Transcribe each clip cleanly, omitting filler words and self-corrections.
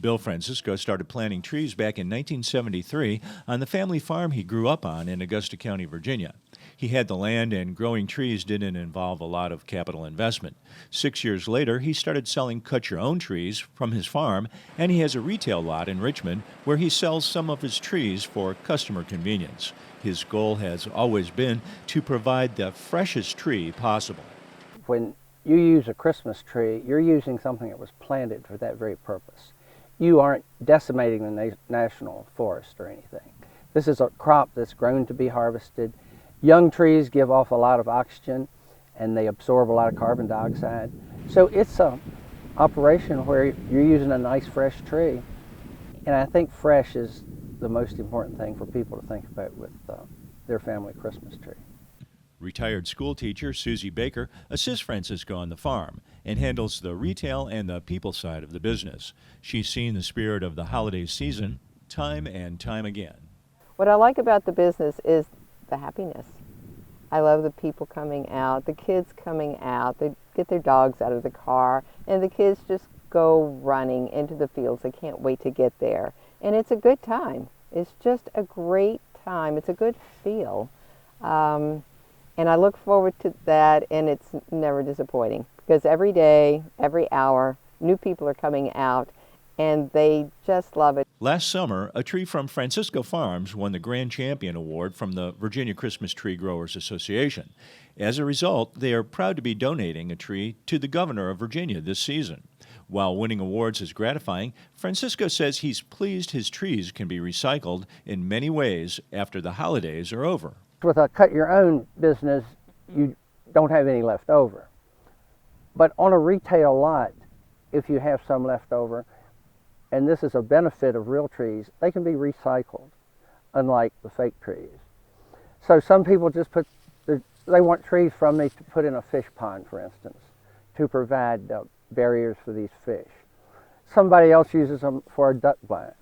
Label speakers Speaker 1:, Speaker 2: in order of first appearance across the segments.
Speaker 1: Bill Francisco started planting trees back in 1973 on the family farm he grew up on in Augusta County, Virginia. He had the land, and growing trees didn't involve a lot of capital investment. 6 years later, he started selling cut-your-own trees from his farm, and he has a retail lot in Richmond where he sells some of his trees for customer convenience. His goal has always been to provide the freshest tree possible.
Speaker 2: When you use a Christmas tree, you're using something that was planted for that very purpose. You aren't decimating the national forest or anything. This is a crop that's grown to be harvested. Young trees give off a lot of oxygen and they absorb a lot of carbon dioxide. So it's an operation where you're using a nice fresh tree. And I think fresh is the most important thing for people to think about with their family Christmas tree.
Speaker 1: Retired school teacher Susie Baker assists Francisco on the farm and handles the retail and the people side of the business. She's seen the spirit of the holiday season time and time again.
Speaker 3: What I like about the business is the happiness. I love the people coming out, the kids coming out, they get their dogs out of the car, and the kids just go running into the fields. They can't wait to get there. And it's a good time. It's just a great time. It's a good feel. And I look forward to that, and it's never disappointing because every day, every hour, new people are coming out, and they just love it.
Speaker 1: Last summer, a tree from Francisco Farms won the Grand Champion Award from the Virginia Christmas Tree Growers Association. As a result, they are proud to be donating a tree to the governor of Virginia this season. While winning awards is gratifying, Francisco says he's pleased his trees can be recycled in many ways after the holidays are over.
Speaker 2: With a cut-your-own business, you don't have any left over. But on a retail lot, if you have some left over, and this is a benefit of real trees, they can be recycled, unlike the fake trees. So some people just they want trees from me to put in a fish pond, for instance, to provide barriers for these fish. Somebody else uses them for a duck blind.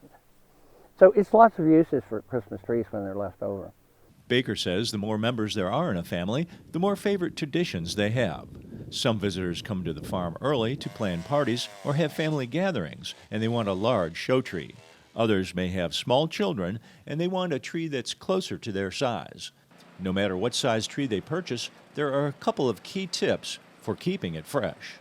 Speaker 2: So it's lots of uses for Christmas trees when they're left over.
Speaker 1: Baker says the more members there are in a family, the more favorite traditions they have. Some visitors come to the farm early to plan parties or have family gatherings, and they want a large show tree. Others may have small children, and they want a tree that's closer to their size. No matter what size tree they purchase, there are a couple of key tips for keeping it fresh.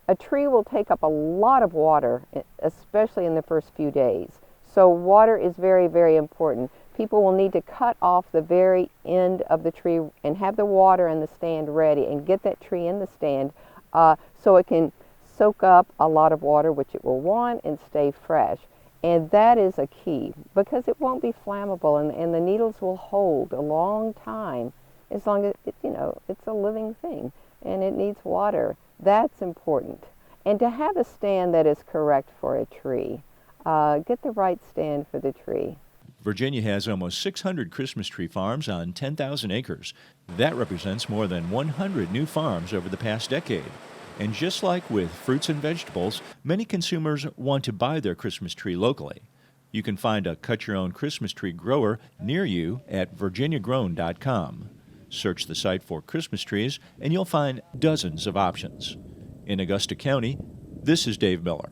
Speaker 3: A tree will take up a lot of water, especially in the first few days. So water is very, very important. People will need to cut off the very end of the tree and have the water in the stand ready and get that tree in the stand so it can soak up a lot of water, which it will want, and stay fresh. And that is a key because it won't be flammable, and the needles will hold a long time as long as it's a living thing and it needs water. That's important. And to have a stand that is correct for a tree. Get the right stand for the tree.
Speaker 1: Virginia has almost 600 Christmas tree farms on 10,000 acres. That represents more than 100 new farms over the past decade. And just like with fruits and vegetables, many consumers want to buy their Christmas tree locally. You can find a cut-your-own Christmas tree grower near you at virginiagrown.com. Search the site for Christmas trees, and you'll find dozens of options. In Augusta County, this is Dave Miller.